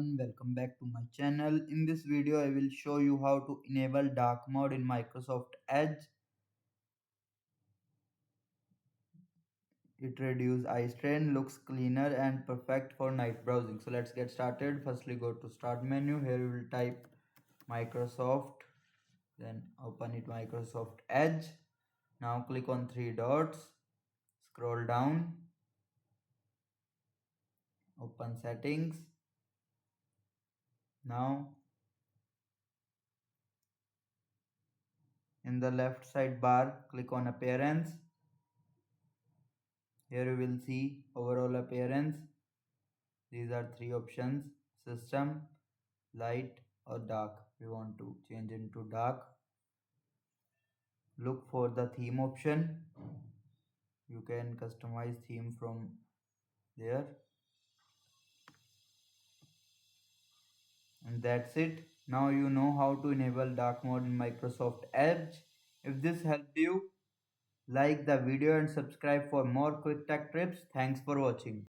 everyone, welcome back to my channel. In this video I will show you how to enable dark mode in Microsoft Edge. It reduces eye strain, looks cleaner and perfect for night browsing. So let's get started. Firstly go to start menu. Here you will type Microsoft, then open it Microsoft Edge. Now click on three dots, scroll down, open settings. Now in the left side bar, click on appearance. Here you will see overall appearance. These are three options: system, light or dark. We want to change into dark. Look for the theme option. You can customize theme from there. And that's it. Now you know how to enable dark mode in Microsoft Edge. If this helped you, like the video and subscribe for more quick tech tips. Thanks for watching.